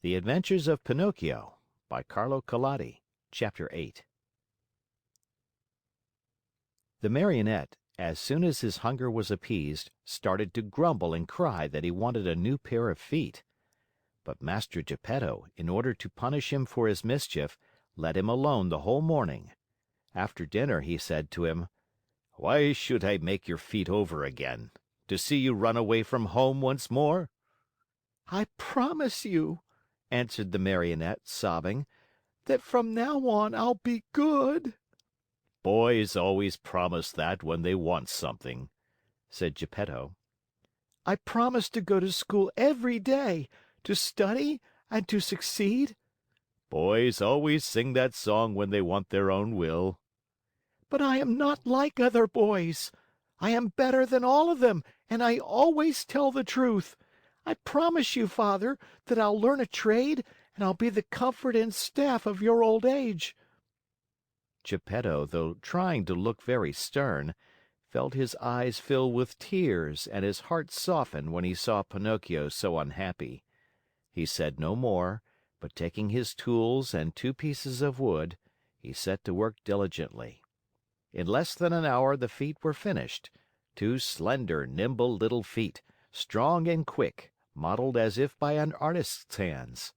The Adventures of Pinocchio by Carlo Collodi. Chapter 8. The Marionette, as soon as his hunger was appeased, started to grumble and cry that he wanted a new pair of feet. But Mastro Geppetto, in order to punish him for his mischief, let him alone the whole morning. After dinner he said to him, "Why should I make your feet over again? To see you run away from home once more?" "I promise you," answered the Marionette, sobbing, "that from now on I'll be good." "Boys always promise that when they want something," said Geppetto. "I promise to go to school every day, to study and to succeed." "Boys always sing that song when they want their own will." "But I am not like other boys. I am better than all of them, and I always tell the truth. I promise you, Father, that I'll learn a trade and I'll be the comfort and staff of your old age." Geppetto, though trying to look very stern, felt his eyes fill with tears and his heart soften when he saw Pinocchio so unhappy. He said no more, but taking his tools and two pieces of wood, he set to work diligently. In less than an hour the feet were finished, two slender, nimble little feet, strong and quick, modeled as if by an artist's hands.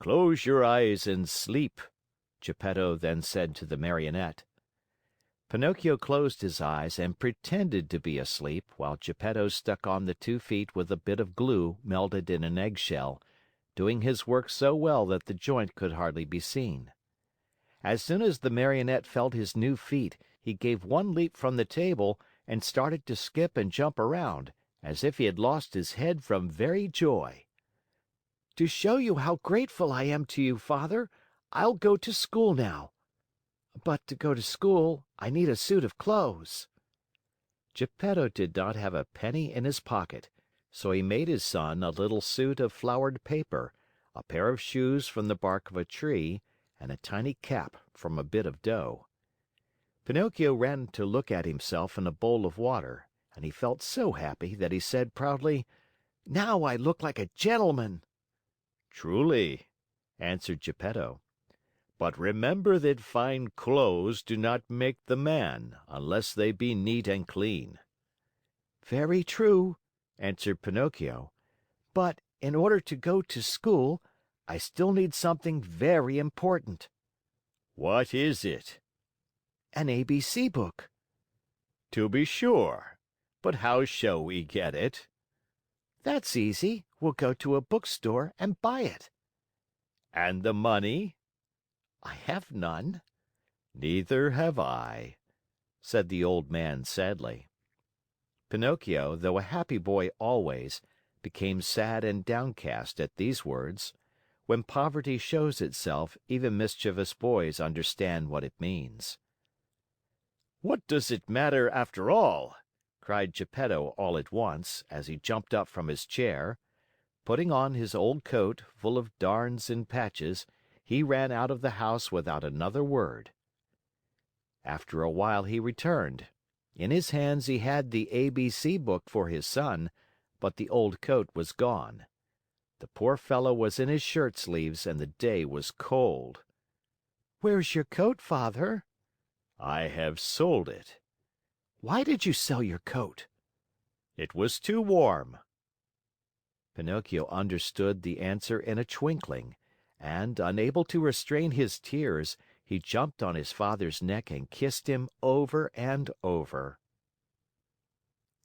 "Close your eyes and sleep," Geppetto then said to the Marionette. Pinocchio closed his eyes and pretended to be asleep while Geppetto stuck on the 2 feet with a bit of glue melted in an eggshell, doing his work so well that the joint could hardly be seen. As soon as the Marionette felt his new feet, he gave one leap from the table and started to skip and jump around, as if he had lost his head from very joy. "To show you how grateful I am to you, Father, I'll go to school now. But to go to school, I need a suit of clothes." Geppetto did not have a penny in his pocket, so he made his son a little suit of flowered paper, a pair of shoes from the bark of a tree, and a tiny cap from a bit of dough. Pinocchio ran to look at himself in a bowl of water, and he felt so happy that he said proudly, "Now I look like a gentleman." "Truly," answered Geppetto. "But remember that fine clothes do not make the man unless they be neat and clean." "Very true," answered Pinocchio. "But in order to go to school, I still need something very important." "What is it?" "An ABC book." "To be sure. But how shall we get it?" "That's easy. We'll go to a bookstore and buy it." "And the money?" "I have none." "Neither have I," said the old man sadly. Pinocchio, though a happy boy always, became sad and downcast at these words. When poverty shows itself, even mischievous boys understand what it means. "What does it matter after all?" cried Geppetto all at once, as he jumped up from his chair. Putting on his old coat, full of darns and patches, he ran out of the house without another word. After a while he returned. In his hands he had the ABC book for his son, but the old coat was gone. The poor fellow was in his shirt sleeves and the day was cold. "Where's your coat, Father?" "I have sold it." "Why did you sell your coat?" "It was too warm." Pinocchio understood the answer in a twinkling, and, unable to restrain his tears, he jumped on his father's neck and kissed him over and over.